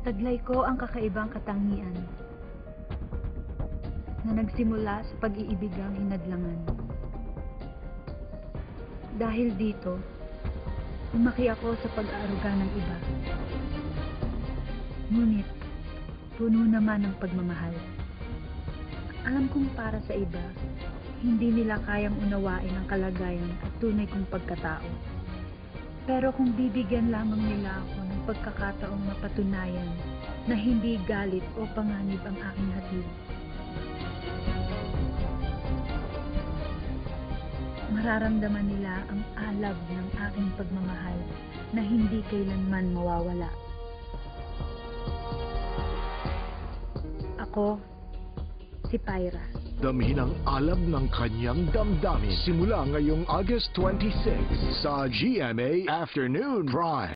Taglay ko ang kakaibang katangian na nagsimula sa pag-iibigang hinadlangan. Dahil dito, lumaki ako sa pag-aaruga ng iba. Ngunit, puno naman ng pagmamahal. Alam kong para sa iba, hindi nila kayang unawain ang kalagayan at tunay kong pagkatao. Pero kung bibigyan lamang nila ako ng pagkakataong mapatunayan na hindi galit o panganib ang aking hatid, mararamdaman nila ang alab ng aking pagmamahal na hindi kailanman mawawala. Ako, si Pyra. Damhin ang alab ng kanyang damdamin simula ngayong August 26 sa GMA Afternoon Prime.